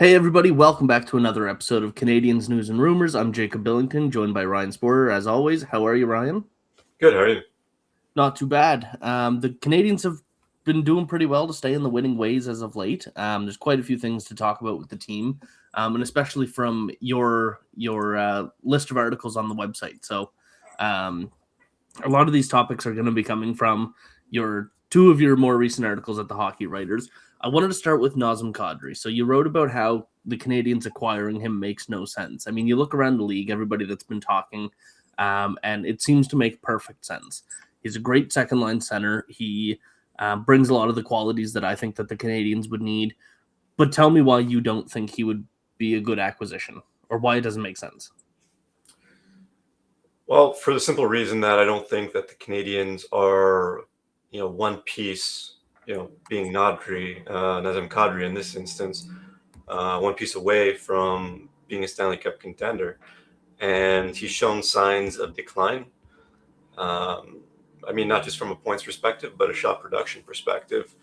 Hey everybody, welcome back to another episode of Canadiens News and Rumours. I'm Jacob Billington, joined by Ryan Szporer, as always. How are you, Ryan? Good, how are you? Not too bad. The Canadiens have been doing pretty well to stay in the winning ways as of late. There's quite a few things to talk about with the team, and especially from your list of articles on the website. So, a lot of these topics are going to be coming from two of your more recent articles at the Hockey Writers. I wanted to start with Nazem Kadri. So you wrote about how the Canadiens acquiring him makes no sense. I mean, you look around the league, everybody that's been talking, and it seems to make perfect sense. He's a great second line center. He brings a lot of the qualities that I think that the Canadiens would need. But tell me why you don't think he would be a good acquisition, or why it doesn't make sense. Well, for the simple reason that I don't think that the Canadiens are, one piece, being Nazem Kadri in this instance, one piece away from being a Stanley Cup contender. And he's shown signs of decline. Not just from a points perspective, but a shot production perspective.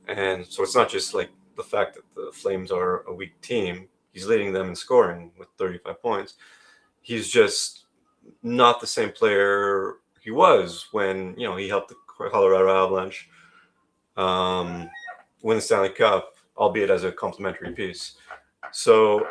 And so it's not just like the fact that the Flames are a weak team. He's leading them in scoring with 35 points. He's just not the same player he was when he helped the Colorado Avalanche win the Stanley Cup, albeit as a complimentary piece. So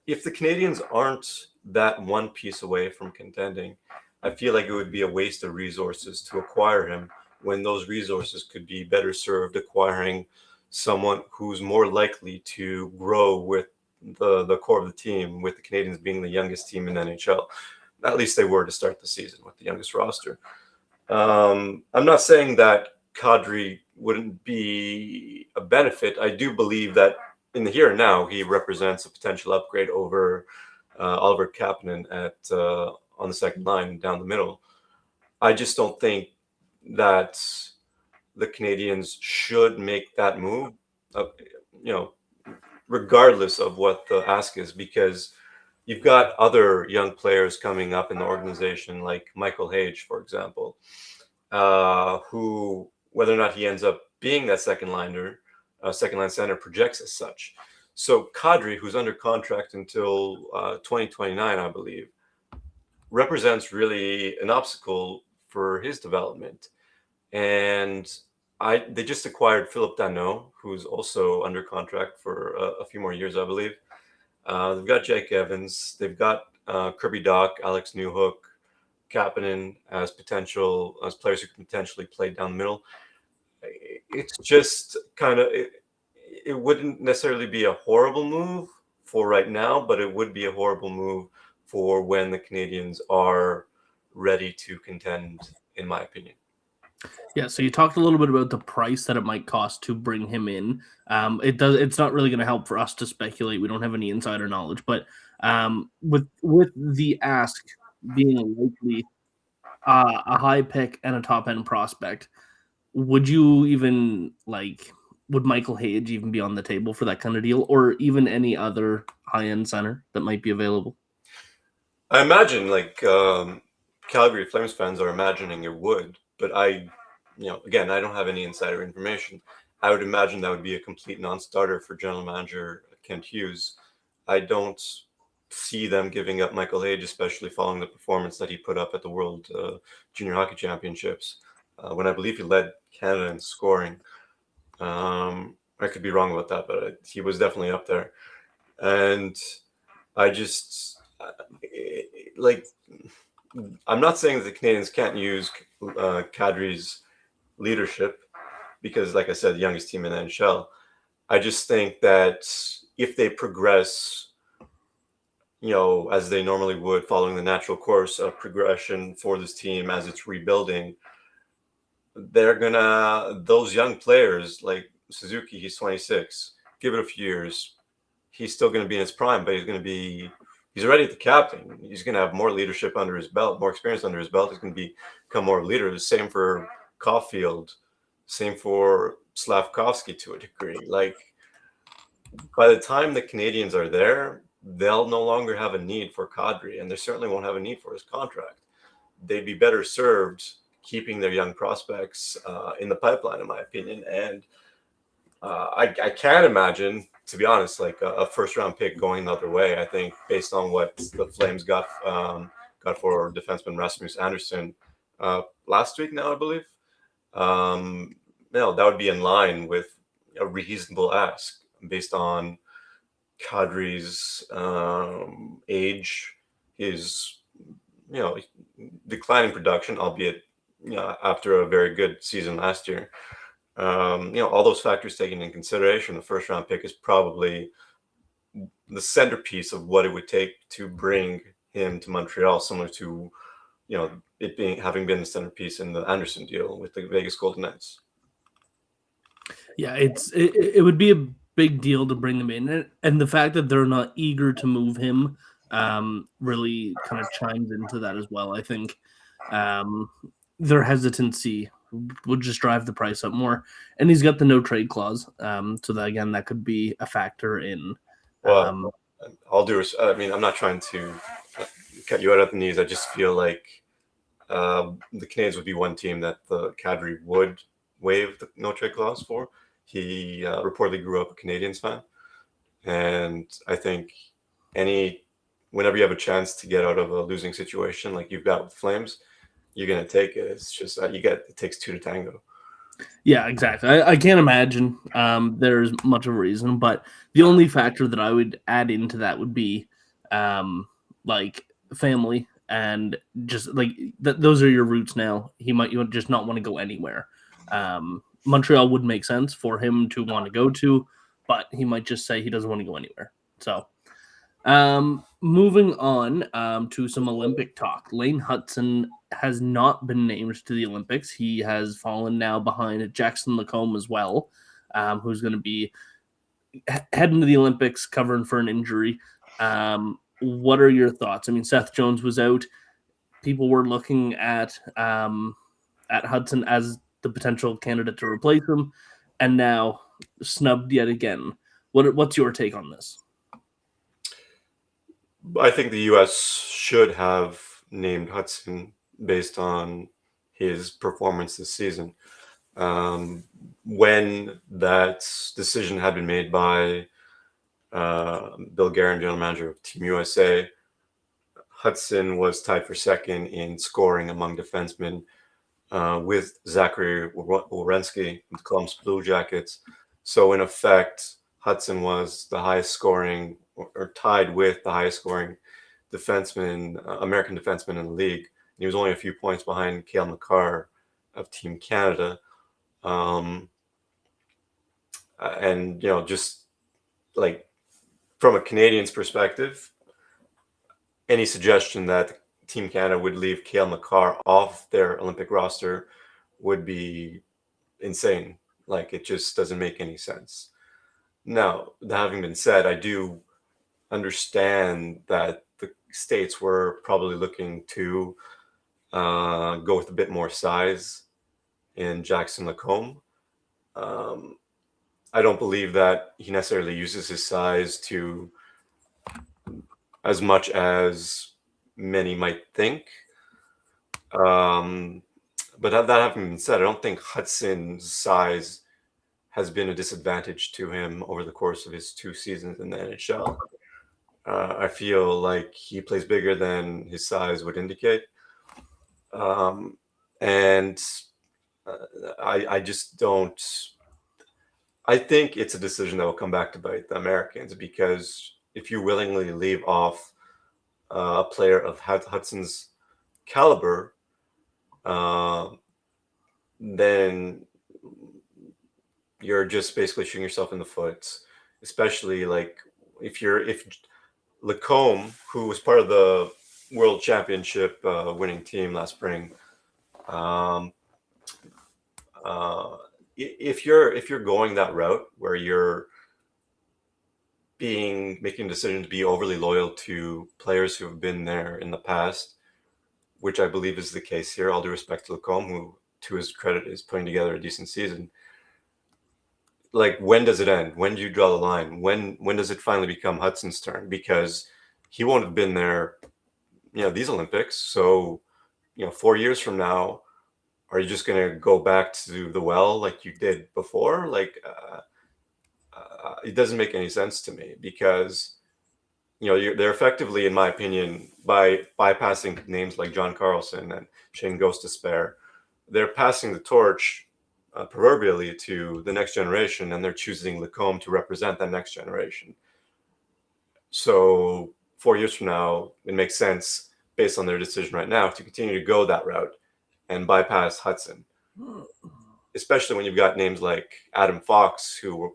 if the Canadiens aren't that one piece away from contending, I feel like it would be a waste of resources to acquire him when those resources could be better served acquiring someone who's more likely to grow with the core of the team, with the Canadiens being the youngest team in the NHL. At least they were to start the season with the youngest roster. I'm not saying that Kadri wouldn't be a benefit. I do believe that in the here and now, he represents a potential upgrade over Oliver Kapanen on the second line down the middle. I just don't think that the Canadiens should make that move, regardless of what the ask is, because you've got other young players coming up in the organization, like Michael Hage, for example, who, whether or not he ends up being that second line center, projects as such. So Kadri, who's under contract until 2029, I believe, represents really an obstacle for his development. And they just acquired Philip Danault, who's also under contract for a few more years, I believe. They've got Jake Evans. They've got Kirby Dach, Alex Newhook, Kapanen as players who can potentially play down the middle. It's just kind of it wouldn't necessarily be a horrible move for right now, but it would be a horrible move for when the Canadiens are ready to contend, in my opinion. Yeah, so you talked a little bit about the price that it might cost to bring him in. It's not really going to help for us to speculate. We don't have any insider knowledge, but with the ask being likely a high pick and a top end prospect, would you even would Michael Hage even be on the table for that kind of deal, or even any other high end center that might be available? I imagine Calgary Flames fans are imagining it would, but again, I don't have any insider information. I would imagine that would be a complete non-starter for general manager Kent Hughes. I don't see them giving up Michael Hage, especially following the performance that he put up at the World Junior Hockey Championships, when I believe he led Canada in scoring. I could be wrong about that, but he was definitely up there. And I just I'm not saying that the Canadiens can't use Kadri's leadership because, like I said, the youngest team in the NHL. I just think that if they progress, as they normally would, following the natural course of progression for this team as it's rebuilding, those young players like Suzuki, he's 26, give it a few years, he's still going to be in his prime, but he's already the captain. He's going to have more leadership under his belt, more experience under his belt. He's going to become more of a leader. The same for Caulfield, same for Slavkovsky to a degree. By the time the Canadiens are there, they'll no longer have a need for Kadri, and they certainly won't have a need for his contract. They'd be better served keeping their young prospects in the pipeline, in my opinion. And I can't imagine to be honest, like a first round pick going the other way. I think based on what the Flames got for defenseman Rasmus Anderson last week now, I believe. No, that would be in line with a reasonable ask based on Kadri's age, his declining production, albeit after a very good season last year. All those factors taken in consideration, the first round pick is probably the centerpiece of what it would take to bring him to Montreal, similar to it having been the centerpiece in the Anderson deal with the Vegas Golden Knights. Yeah, it would be a big deal to bring them in, and the fact that they're not eager to move him really kind of chimes into that as well. I think their hesitancy would just drive the price up more, and he's got the no trade clause, so that again that could be a factor in. Well, I'll do. I mean, I'm not trying to cut you out at the knees. I just feel like the Canadiens would be one team that the Kadri would waive the no trade clause for. He reportedly grew up a Canadiens fan, and I think whenever you have a chance to get out of a losing situation like you've got with Flames, you're gonna take it. It's just it takes two to tango. Yeah, exactly. I can't imagine there's much of a reason, but the only factor that I would add into that would be like family and just like those are your roots now. He might just not want to go anywhere. Montreal would make sense for him to want to go to, but he might just say he doesn't want to go anywhere. So moving on to some Olympic talk. Lane Hutson has not been named to the Olympics. He has fallen now behind Jackson Lacombe as well, who's going to be heading to the Olympics covering for an injury. What are your thoughts? I mean, Seth Jones was out. People were looking at Hutson as the potential candidate to replace him, and now snubbed yet again. What's your take on this? I think the U.S. should have named Hutson based on his performance this season. When that decision had been made by Bill Guerin, general manager of Team USA, Hutson was tied for second in scoring among defensemen with Zachary Werenski with Columbus Blue Jackets. So in effect, Hutson was the highest scoring or tied with the highest scoring American defenseman in the league. He was only a few points behind Cale Makar of Team Canada. And, just like from a Canadian's perspective, any suggestion that Team Canada would leave Cale Makar off their Olympic roster would be insane. Like, it just doesn't make any sense. Now, that having been said, I do understand that the States were probably looking to go with a bit more size in Jackson Lacombe. I don't believe that he necessarily uses his size to as much as many might think. But that having been said, I don't think Hudson's size has been a disadvantage to him over the course of his 2 seasons in the NHL. I feel like he plays bigger than his size would indicate. And I just don't. I think it's a decision that will come back to bite the Americans, because if you willingly leave off a player of Hudson's caliber, then you're just basically shooting yourself in the foot. Especially like if Lacombe, who was part of the World Championship winning team last spring, if you're going that route where you're making decisions to be overly loyal to players who have been there in the past, which I believe is the case here, all due respect to Lacombe, who to his credit is putting together a decent season. Like, when does it end? When do you draw the line? When does it finally become Hudson's turn? Because he won't have been there, these Olympics. So, 4 years from now, are you just going to go back to the well like you did before? Like, it doesn't make any sense to me because they're effectively, in my opinion, by bypassing names like John Carlson and Shane Ghost Despair, they're passing the torch proverbially to the next generation, and they're choosing Lacombe to represent that next generation. So 4 years from now, it makes sense based on their decision right now to continue to go that route and bypass Hutson, especially when you've got names like Adam Fox, who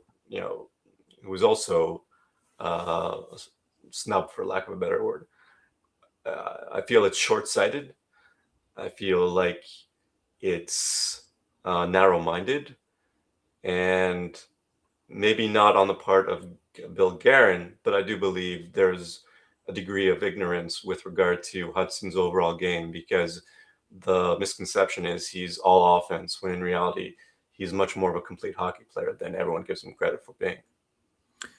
was also snub, for lack of a better word. I feel it's short-sighted. I feel like it's narrow-minded, and maybe not on the part of Bill Guerin, but I do believe there's a degree of ignorance with regard to Hudson's overall game, because the misconception is he's all offense, when in reality, he's much more of a complete hockey player than everyone gives him credit for being.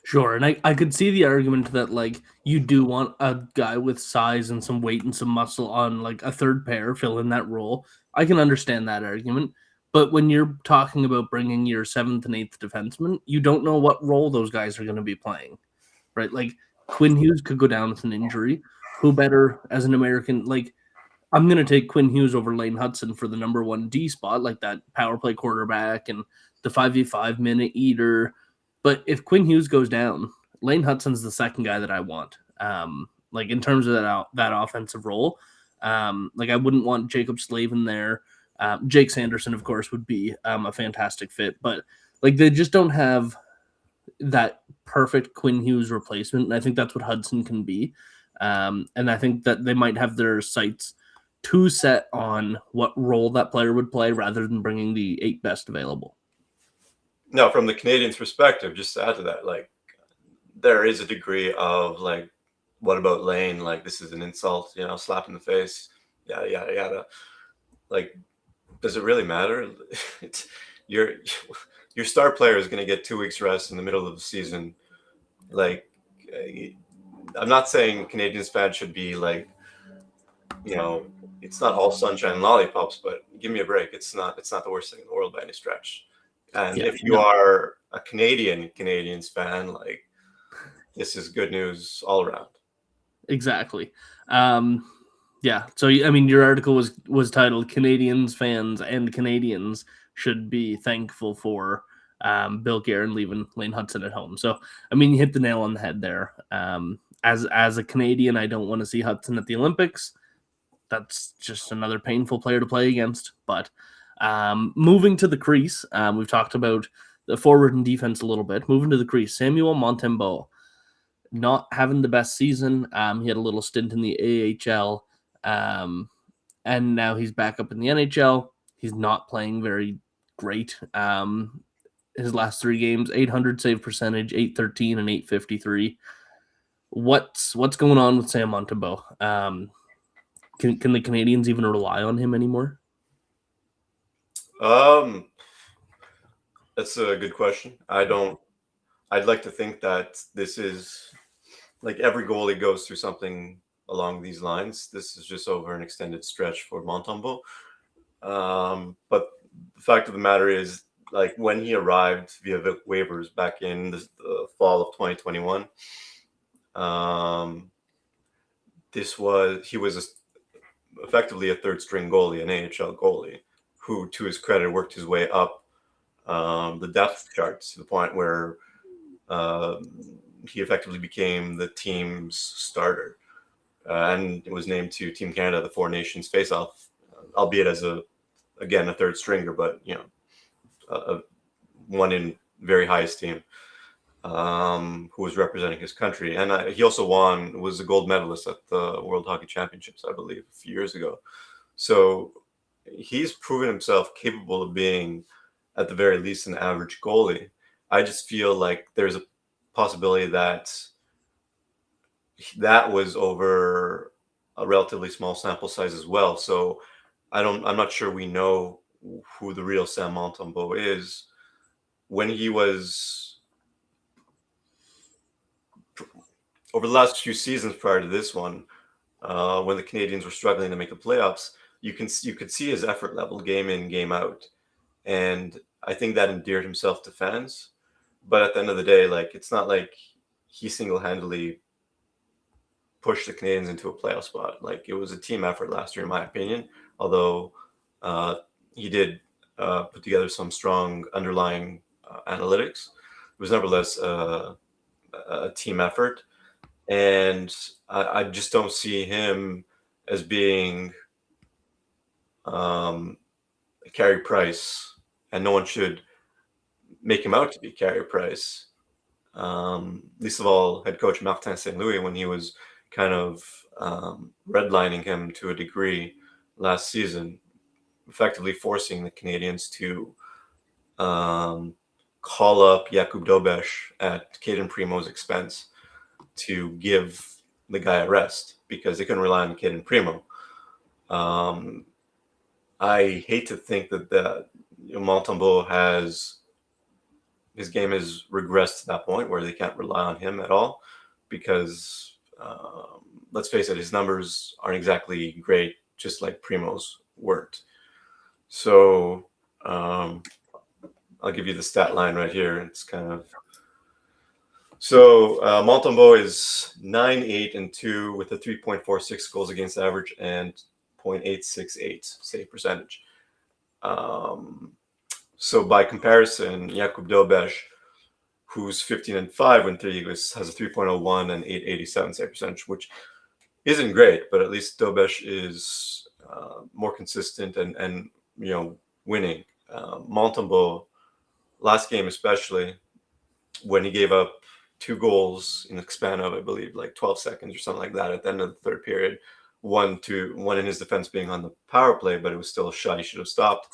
Sure, and I could see the argument that, like, you do want a guy with size and some weight and some muscle on, like, a third pair fill in that role. I can understand that argument, but when you're talking about bringing your 7th and 8th defenseman, you don't know what role those guys are going to be playing, right? Like, Quinn Hughes could go down with an injury. Who better as an American? Like, I'm going to take Quinn Hughes over Lane Hutson for the number 1 D spot, like that power play quarterback and the 5v5 minute eater. But if Quinn Hughes goes down, Lane Hutson's the second guy that I want. Like, in terms of that offensive role, like, I wouldn't want Jacob Slavin there. Jake Sanderson, of course, would be a fantastic fit, but like, they just don't have that perfect Quinn Hughes replacement, and I think that's what Hutson can be. And I think that they might have their sights too set on what role that player would play rather than bringing the 8 best available. Now, from the Canadiens' perspective, just to add to that, like, there is a degree of, like, what about Lane? Like, this is an insult, slap in the face, yada, yada, yada. Like, does it really matter? Your star player is going to get 2 weeks rest in the middle of the season. Like, I'm not saying Canadiens fans should be like, it's not all sunshine and lollipops, but give me a break. It's not the worst thing in the world by any stretch. And if you are a Canadiens fan, like, this is good news all around. Exactly. Yeah. So, I mean, your article was titled "Canadiens fans and Canadians should be thankful for Bill Guerin leaving Lane Hutson at home." So, I mean, you hit the nail on the head there. As a Canadian, I don't want to see Hutson at the Olympics. That's just another painful player to play against. But moving to the crease, we've talked about the forward and defense a little bit. Moving to the crease, Samuel Montembeault not having the best season. He had a little stint in the AHL, and now he's back up in the NHL. He's not playing very great. His last 3 games, 800 save percentage, 813 and 853. What's going on with Sam Montembeault? Can the Canadiens even rely on him anymore? That's a good question. I'd like to think that this is, like, every goalie goes through something along these lines. This is just over an extended stretch for Montembeault. But the fact of the matter is, like, when he arrived via waivers back in the fall of 2021, he was effectively a third string goalie, an AHL goalie, who, to his credit, worked his way up the depth charts to the point where he effectively became the team's starter, and was named to Team Canada, the Four Nations face-off, albeit as a third stringer, but one in very high esteem, who was representing his country. And he also was a gold medalist at the World Hockey Championships, I believe, a few years ago. So he's proven himself capable of being, at the very least, an average goalie. I just feel like there's a possibility that was over a relatively small sample size as well. So I'm not sure we know who the real Sam Montembeault is. When he was, over the last few seasons prior to this one, when the Canadiens were struggling to make the playoffs, you could see his effort level game in, game out. And I think that endeared himself to fans. But at the end of the day, like, it's not like he single-handedly pushed the Canadiens into a playoff spot. Like, it was a team effort last year, in my opinion, although he did put together some strong underlying analytics. It was nevertheless a team effort. And I just don't see him as being Carey Price, and no one should make him out to be Carey Price. Least of all, head coach Martin St. Louis, when he was kind of redlining him to a degree last season, effectively forcing the Canadiens to call up Jakub Dobeš at Caden Primo's expense to give the guy a rest because they couldn't rely on Caden Primo. I hate to think that Montembeault his game has regressed to that point where they can't rely on him at all because, let's face it, his numbers aren't exactly great, just like Primo's weren't. So I'll give you the stat line right here. It's kind of... So Montembeault is 9-8-2 with a 3.46 goals against average and 0.868 save percentage. So by comparison, Jakub Dobeš, who's 15-5 when 3 has a 3.01 and 8.87 save percentage, which isn't great, but at least Dobeš is more consistent and winning. Montembeault, last game especially, when he gave up 2 goals in the span of, I believe, like 12 seconds or something like that at the end of the third period, one in his defense being on the power play, but it was still a shot he should have stopped.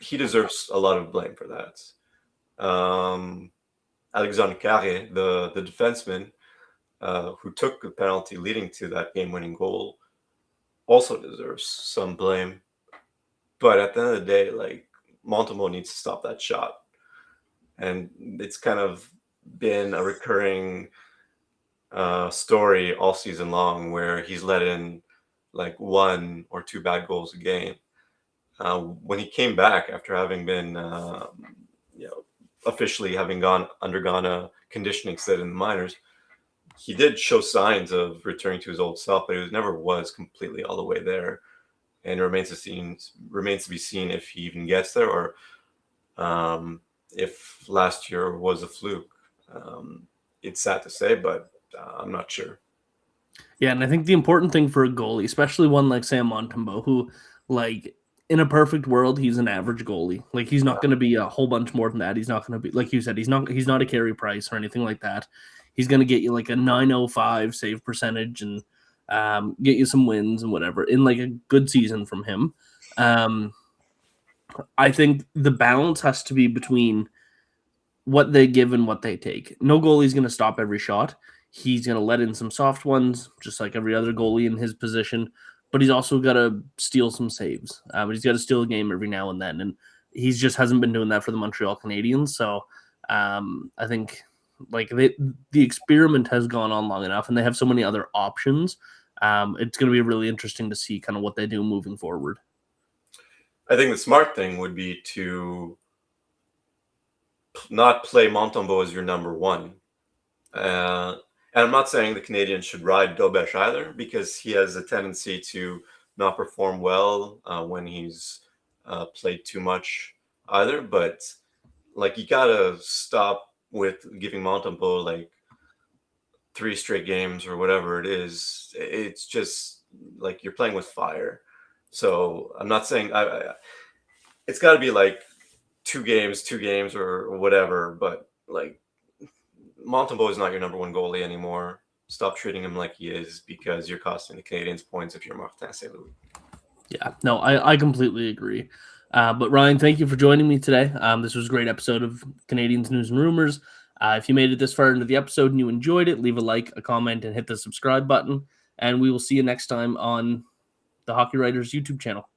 He deserves a lot of blame for that. Alexandre Carré, the defenseman who took the penalty leading to that game-winning goal, also deserves some blame. But at the end of the day, like, Montembeault needs to stop that shot. And it's kind of been a recurring story all season long where he's let in like 1 or 2 bad goals a game. When he came back after having been, officially having undergone a conditioning stint in the minors, he did show signs of returning to his old self, but he never was completely all the way there. And it remains to be seen if he even gets there, or if last year was a fluke. It's sad to say, but I'm not sure. Yeah, and I think the important thing for a goalie, especially one like Sam Montembeault, who, like, in a perfect world, he's an average goalie. Like, he's not going to be a whole bunch more than that. He's not going to be, like you said, he's not a Carey Price or anything like that. He's going to get you like a 905 save percentage and get you some wins and whatever in like a good season from him. I think the balance has to be between what they give and what they take. No goalie's going to stop every shot. He's going to let in some soft ones, just like every other goalie in his position. But he's also got to steal some saves. He's got to steal a game every now and then. And he just hasn't been doing that for the Montreal Canadiens. So I think like the experiment has gone on long enough, and they have so many other options. It's going to be really interesting to see kind of what they do moving forward. I think the smart thing would be to not play Montembeault as your number one. And I'm not saying the Canadiens should ride Dobeš either, because he has a tendency to not perform well when he's played too much either. But like, you gotta stop with giving Montembeault like 3 straight games or whatever it is. It's just like you're playing with fire. So I'm not saying it's got to be like 2 games or whatever. But like, Montembeault is not your number one goalie anymore. Stop treating him like he is, because you're costing the Canadiens points if you're Martin St. Louis. Yeah, no, I completely agree. But Ryan, thank you for joining me today. This was a great episode of Canadiens News and Rumours. If you made it this far into the episode and you enjoyed it, leave a like, a comment, and hit the subscribe button. And we will see you next time on the Hockey Writers YouTube channel.